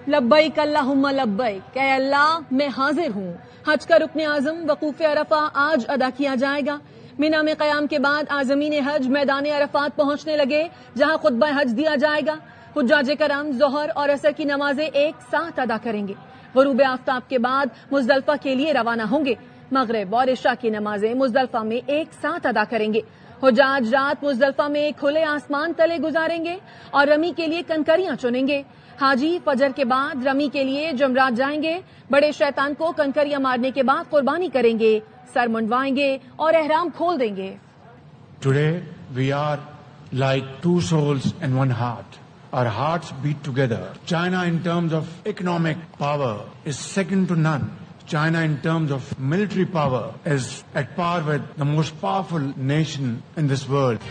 لبیک اللہم لبیک، اے اللہ میں حاضر ہوں۔ حج کا رکن اعظم وقوف عرفہ آج ادا کیا جائے گا۔ مینا میں قیام کے بعد عازمین حج میدان عرفات پہنچنے لگے، جہاں خطبہ حج دیا جائے گا۔ حجاج کرام ظہر اور عصر کی نمازیں ایک ساتھ ادا کریں گے۔ غروب آفتاب کے بعد مزدلفہ کے لیے روانہ ہوں گے۔ مغرب اور عشاء کی نمازیں مزدلفہ میں ایک ساتھ ادا کریں گے۔ حجاج رات مزدلفہ میں کھلے آسمان تلے گزاریں گے اور رمی کے لیے کنکریاں چنیں گے۔ حاجی فجر کے بعد رمی کے لیے جمرات جائیں گے۔ بڑے شیطان کو کنکریاں مارنے کے بعد قربانی کریں گے، سر منڈوائیں گے اور احرام کھول دیں گے۔ Today we are like two souls and one heart. Our hearts beat together. China in terms of economic power is second to none. China in terms of military power is at par with the most powerful nation in this world.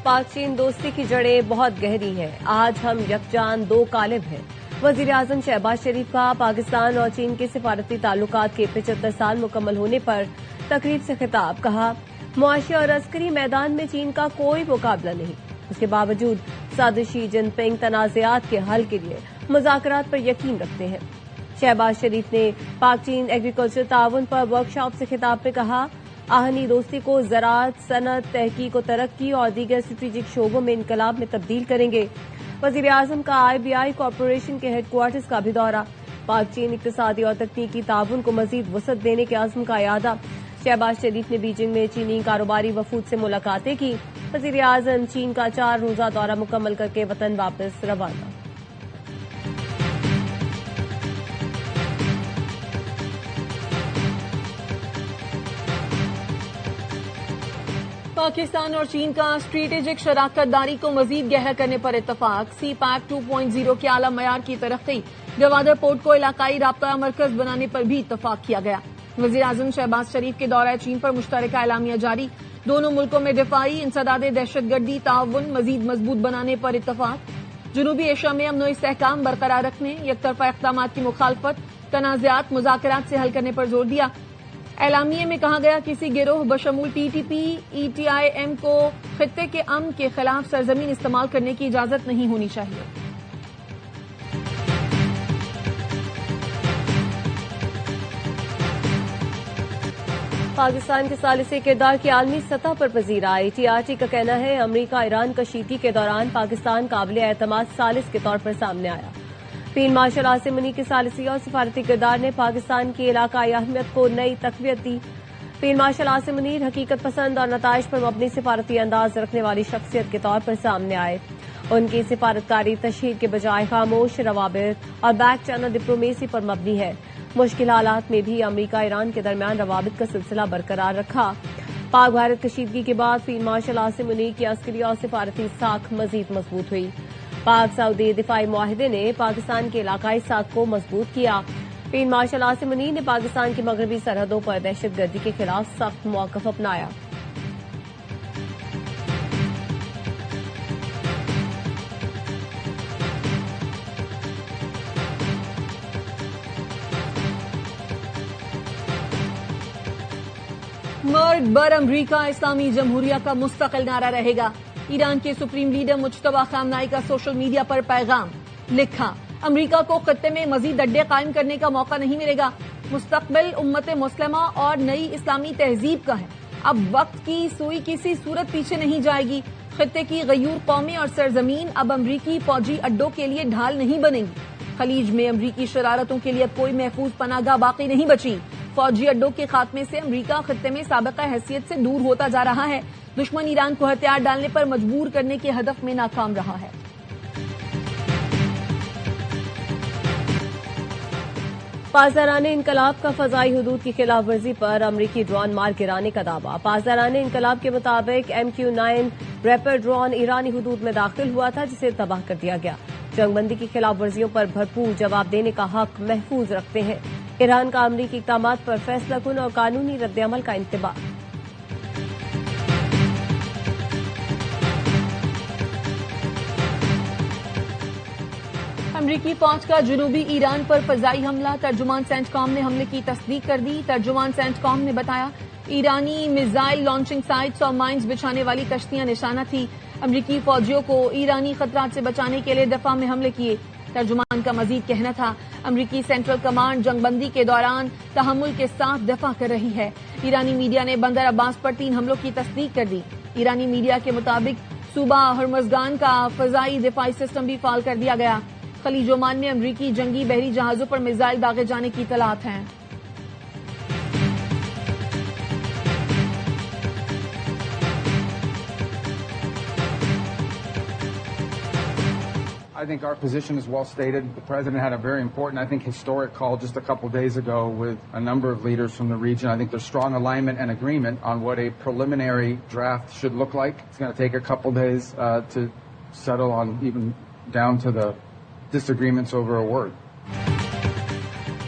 پاک چین دوستی کی جڑیں بہت گہری ہیں۔ آج ہم یکجان دو قالب ہیں۔ وزیر اعظم شہباز شریف کا پاکستان اور چین کے سفارتی تعلقات کے 75 سال مکمل ہونے پر تقریب سے خطاب۔ کہا، معاشی اور عسکری میدان میں چین کا کوئی مقابلہ نہیں۔ اس کے باوجود صدر شی جن پنگ تنازعات کے حل کے لیے مذاکرات پر یقین رکھتے ہیں۔ شہباز شریف نے پاک چین ایگریکلچر تعاون پر ورکشاپ سے خطاب میں کہا، آہنی دوستی کو زراعت، صنعت، تحقیق و ترقی اور دیگر اسٹریٹجک شعبوں میں انقلاب میں تبدیل کریں گے۔ وزیر اعظم کا IBI کارپوریشن کے ہیڈ کوارٹرز کا بھی دورہ۔ پاک چین اقتصادی اور تکنیکی تعاون کو مزید وسعت دینے کے عزم کا اعادہ۔ شہباز شریف نے بیجنگ میں چینی کاروباری وفود سے ملاقاتیں کی۔ وزیر اعظم چین کا 4 روزہ دورہ مکمل کر کے وطن واپس روانہ۔ پاکستان اور چین کا اسٹریٹجک شراکت داری کو مزید گہرا کرنے پر اتفاق۔ سی پیک 2.0 کے اعلی معیار کی ترقی۔ گوادر پورٹ کو علاقائی رابطہ مرکز بنانے پر بھی اتفاق کیا گیا۔ وزیر اعظم شہباز شریف کے دورہ چین پر مشترکہ اعلامیہ جاری۔ دونوں ملکوں میں دفاعی، انسداد دہشت گردی تعاون مزید مضبوط بنانے پر اتفاق۔ جنوبی ایشیا میں امن و استحکام برقرار رکھنے، یک طرفہ اقدامات کی مخالفت، تنازعات مذاکرات سے حل کرنے پر زور دیا۔ اعلامیے میں کہا گیا، کسی گروہ بشمول TTP ETIM کو خطے کے امن کے خلاف سرزمین استعمال کرنے کی اجازت نہیں ہونی چاہیے۔ پاکستان کے ثالث کردار کی عالمی سطح پر پذیرائی۔ TRT کا کہنا ہے، امریکہ ایران کشیدگی کے دوران پاکستان قابل اعتماد ثالث کے طور پر سامنے آیا۔ فیلڈ مارشل عاصم منیع کی ثالثی اور سفارتی کردار نے پاکستان کی علاقائی اہمیت کو نئی تقویت دی۔ فیلڈ مارشل عاصم منیع حقیقت پسند اور نتائج پر مبنی سفارتی انداز رکھنے والی شخصیت کے طور پر سامنے آئے۔ ان کی سفارتکاری تشہیر کے بجائے خاموش روابط اور بیک چینل ڈپلومیسی پر مبنی ہے۔ مشکل حالات میں بھی امریکہ ایران کے درمیان روابط کا سلسلہ برقرار رکھا۔ پاک بھارت کشیدگی کے بعد فیلڈ مارشل عاصم منیع کی عسکری اور سفارتی ساکھ مزید مضبوط ہوئی۔ پاک سعودی دفاعی معاہدے نے پاکستان کے علاقائی ساکھ کو مضبوط کیا۔ فیلڈ مارشل عاصم منیع نے پاکستان کی مغربی سرحدوں پر دہشت گردی کے خلاف سخت موقف اپنایا۔ مرد بر امریکہ اسلامی جمہوریہ کا مستقل نعرہ رہے گا۔ ایران کے سپریم لیڈر مجتبی خامنہئی کا سوشل میڈیا پر پیغام۔ لکھا، امریکہ کو خطے میں مزید اڈے قائم کرنے کا موقع نہیں ملے گا۔ مستقبل امت مسلمہ اور نئی اسلامی تہذیب کا ہے۔ اب وقت کی سوئی کسی صورت پیچھے نہیں جائے گی۔ خطے کی غیور قومیں اور سرزمین اب امریکی فوجی اڈوں کے لیے ڈھال نہیں بنیں گی۔ خلیج میں امریکی شرارتوں کے لیے کوئی محفوظ پناہ گاہ باقی نہیں بچی۔ فوجی اڈوں کے خاتمے سے امریکہ خطے میں سابقہ حیثیت سے دور ہوتا جا رہا ہے۔ دشمن ایران کو ہتھیار ڈالنے پر مجبور کرنے کے ہدف میں ناکام رہا ہے۔ پاسداران انقلاب کا فضائی حدود کی خلاف ورزی پر امریکی ڈرون مار گرانے کا دعویٰ۔ پاسداران انقلاب کے مطابق MQ-9 ریپر ڈرون ایرانی حدود میں داخل ہوا تھا، جسے تباہ کر دیا گیا۔ جنگ بندی کی خلاف ورزیوں پر بھرپور جواب دینے کا حق محفوظ رکھتے ہیں۔ ایران کا امریکی اقدامات پر فیصلہ کن اور قانونی رد عمل کا انتباہ۔ امریکی فوج کا جنوبی ایران پر فضائی حملہ۔ ترجمان سینٹ کام نے حملے کی تصدیق کر دی۔ ترجمان سینٹ کام نے بتایا، ایرانی میزائل لانچنگ سائٹس اور مائنز بچھانے والی کشتیاں نشانہ تھی۔ امریکی فوجیوں کو ایرانی خطرات سے بچانے کے لیے دفاع میں حملے کیے۔ ترجمان کا مزید کہنا تھا امریکی سینٹرل کمانڈ جنگ بندی کے دوران تحمل کے ساتھ دفاع کر رہی ہے۔ ایرانی میڈیا نے بندر عباس پر 3 حملوں کی تصدیق کر دی۔ ایرانی میڈیا کے مطابق صوبہ ہرمزگان کا فضائی دفاعی سسٹم بھی فعال کر دیا گیا۔ خلیج عمان میں امریکی جنگی بحری جہازوں پر میزائل داغے جانے کی اطلاعات ہیں۔ I think our position is well stated. The President had a very important, I think, historic call just a couple days ago with a number of leaders from the region. I think there's strong alignment and agreement on what a preliminary draft should look like. It's going to take a couple days to settle on even down to the disagreements over a word.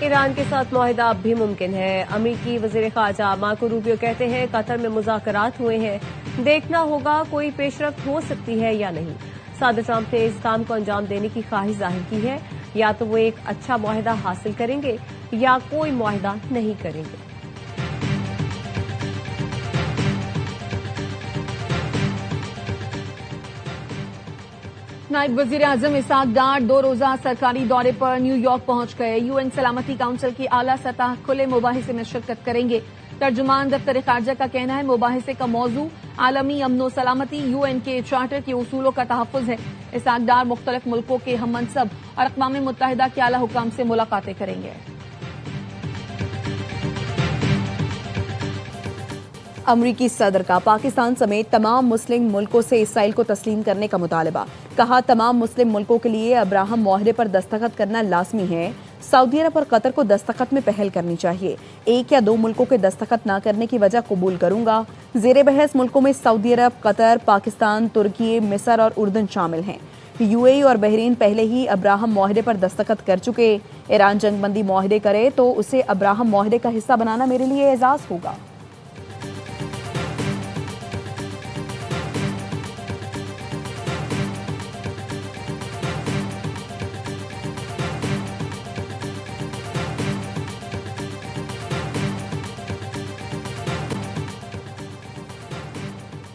Iran کے ساتھ معاہدہ اب بھی ممکن ہے۔ امریکی وزیر خارجہ مارکو روبیو کہتے ہیں قطر میں مذاکرات ہوئے ہیں، دیکھنا ہوگا کوئی پیش رفت ہو سکتی ہے یا نہیں۔ صدر ٹرمپ نے اس کام کو انجام دینے کی خواہش ظاہر کی ہے، یا تو وہ ایک اچھا معاہدہ حاصل کریں گے یا کوئی معاہدہ نہیں کریں گے۔ نائب وزیر اعظم اسحاق ڈار 2 روزہ سرکاری دورے پر نیو یارک پہنچ گئے۔ UN سلامتی کونسل کی اعلیٰ سطح کھلے مباحثے میں شرکت کریں گے۔ ترجمان دفتر خارجہ کا کہنا ہے مباحثے کا موضوع عالمی امن و سلامتی UN کے چارٹر کے اصولوں کا تحفظ ہے۔ اسحاق ڈار مختلف ملکوں کے ہم منصب اور اقوام متحدہ کے اعلیٰ حکام سے ملاقاتیں کریں گے۔ امریکی صدر کا پاکستان سمیت تمام مسلم ملکوں سے اسرائیل کو تسلیم کرنے کا مطالبہ۔ کہا تمام مسلم ملکوں کے لیے ابراہم معاہدے پر دستخط کرنا لازمی ہے۔ سعودی عرب اور قطر کو دستخط میں پہل کرنی چاہیے۔ 1 یا 2 ملکوں کے دستخط نہ کرنے کی وجہ قبول کروں گا۔ زیر بحث ملکوں میں سعودی عرب، قطر، پاکستان، ترکی، مصر اور اردن شامل ہیں۔ UAE اور بحرین پہلے ہی ابراہم معاہدے پر دستخط کر چکے۔ ایران جنگ بندی معاہدے کرے تو اسے ابراہم معاہدے کا حصہ بنانا میرے لیے اعزاز ہوگا۔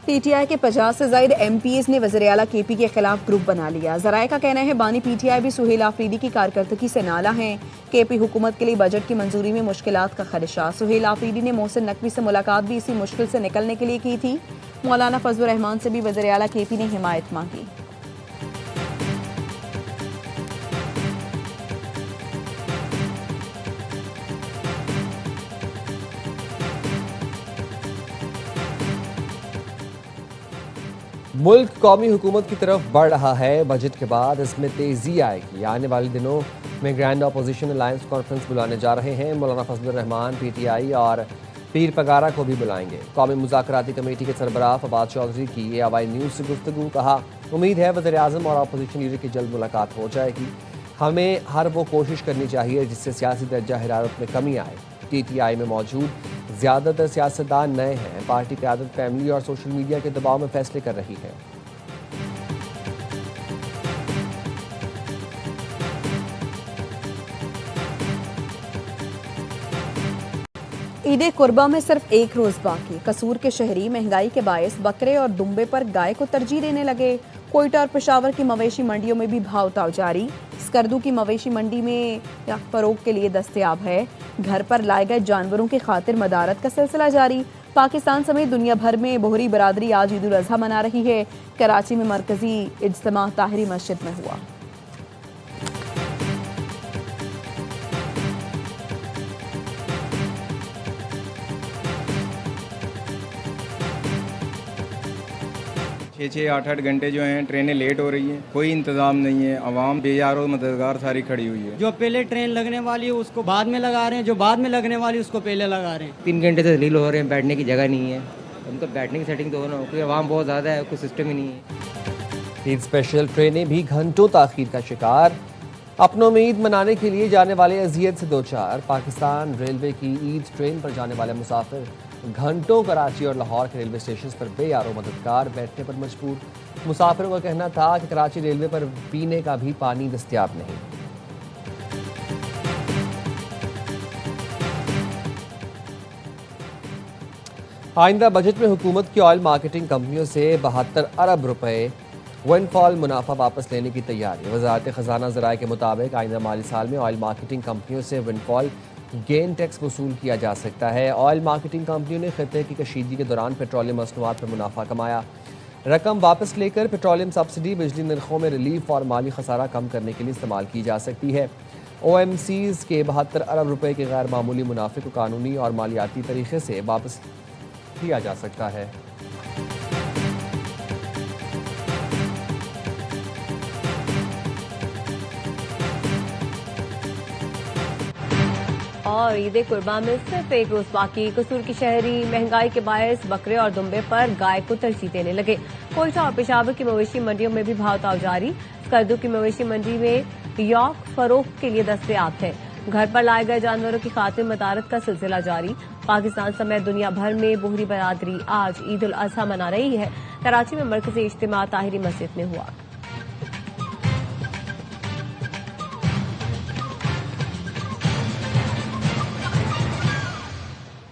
PTI کے 50 سے زائد MPs نے وزیراعلیٰ KP کے خلاف گروپ بنا لیا۔ ذرائع کا کہنا ہے بانی PTI بھی سہیل آفریدی کی کارکردگی سے نالاں ہیں۔ KP حکومت کے لیے بجٹ کی منظوری میں مشکلات کا خدشہ۔ سہیل آفریدی نے محسن نقوی سے ملاقات بھی اسی مشکل سے نکلنے کے لیے کی تھی۔ مولانا فضل الرحمان سے بھی وزیراعلیٰ KP نے حمایت مانگی۔ ملک قومی حکومت کی طرف بڑھ رہا ہے۔ بجٹ کے بعد اس میں تیزی آئے گی۔ آنے والے دنوں میں گرینڈ اپوزیشن الائنس کانفرنس بلانے جا رہے ہیں۔ مولانا فضل الرحمان PTI اور پیر پگارا کو بھی بلائیں گے۔ قومی مذاکراتی کمیٹی کے سربراہ فواد چودھری کی AY نیوز سے گفتگو۔ کہا امید ہے وزیر اعظم اور اپوزیشن لیڈر کی جلد ملاقات ہو جائے گی۔ ہمیں ہر وہ کوشش کرنی چاہیے جس سے سیاسی درجہ حرارت میں کمی آئے۔ TTI میں موجود زیادہ تر سیاستدان نئے ہیں۔ پارٹی قیادت فیملی اور سوشل میڈیا کے دباؤ میں فیصلے کر رہی ہے۔ عید قربہ میں صرف 1 روز باقی۔ قصور کے شہری مہنگائی کے باعث بکرے اور دمبے پر گائے کو ترجیح دینے لگے۔ کوئٹہ اور پشاور کی مویشی منڈیوں میں بھی بھاؤ تاؤ جاری۔ اسکردو کی مویشی منڈی میں فروغ کے لیے دستیاب ہے۔ گھر پر لائے گئے جانوروں کی خاطر مدارت کا سلسلہ جاری۔ پاکستان سمیت دنیا بھر میں بوہری برادری آج عید الاضحیٰ منا رہی ہے۔ کراچی میں مرکزی اجتماع طاہری مسجد میں ہوا۔ چھ 8 گھنٹے جو ہیں ٹرینیں لیٹ ہو رہی ہیں، کوئی انتظام نہیں ہے، عوام بے یار و مددگار ساری کھڑی ہوئی ہے۔ جو پہلے ٹرین لگنے والی ہے اس کو بعد میں لگا رہے ہیں، جو بعد میں لگنے والی اس کو پہلے لگا رہے ہیں۔ 3 گھنٹے سے دلیل ہو رہے ہیں، بیٹھنے کی جگہ نہیں ہے۔ ان کو بیٹھنے کی سیٹنگ تو ہونا، کیونکہ عوام بہت زیادہ ہے، کوئی سسٹم ہی نہیں ہے۔ 3 اسپیشل ٹرینیں بھی گھنٹوں تاخیر کا شکار۔ اپنوں میں عید منانے کے لیے جانے والے اذیت سے دوچار۔ پاکستان ریلوے کی عید ٹرین پر جانے والے مسافر گھنٹوں کراچی اور لاہور کے ریلوے اسٹیشن پر بے یار و مددگار بیٹھنے پر مجبور۔ مسافروں کا کہنا تھا کہ کراچی ریلوے پر پینے کا بھی پانی دستیاب نہیں۔ آئندہ بجٹ میں حکومت کی آئل مارکیٹنگ کمپنیوں سے 72 ارب روپے ون فال منافع واپس لینے کی تیاری. وزارت خزانہ ذرائع کے مطابق آئندہ مالی سال میں آئل مارکیٹنگ کمپنیوں سے ون فال گین ٹیکس وصول کیا جا سکتا ہے. آئل مارکیٹنگ کمپنیوں نے خطے کی کشیدگی کے دوران پیٹرولیم مصنوعات پر منافع کمایا. رقم واپس لے کر پیٹرولیم سبسڈی بجلی نرخوں میں ریلیف اور مالی خسارہ کم کرنے کے لیے استعمال کی جا سکتی ہے. او ایم سیز کے 72 ارب روپے کے غیر معمولی منافع کو قانونی اور مالیاتی طریقے سے واپس کیا جا سکتا ہے. اور عید قربان میں صرف ایک روز باقی. قصور کی شہری مہنگائی کے باعث بکرے اور دمبے پر گائے کو ترجیح دینے لگے. کوئٹہ اور پشاور کی مویشی منڈیوں میں بھی بھاؤ تاؤ جاری. اسکردو کی مویشی منڈی میں یوک فروخت کے لیے دستیاب ہے. گھر پر لائے گئے جانوروں کی خاطر مدارت کا سلسلہ جاری. پاکستان سمیت دنیا بھر میں بوہری برادری آج عید الاضحیٰ منا رہی ہے. کراچی میں مرکزی اجتماع طاہری مسجد میں ہوا.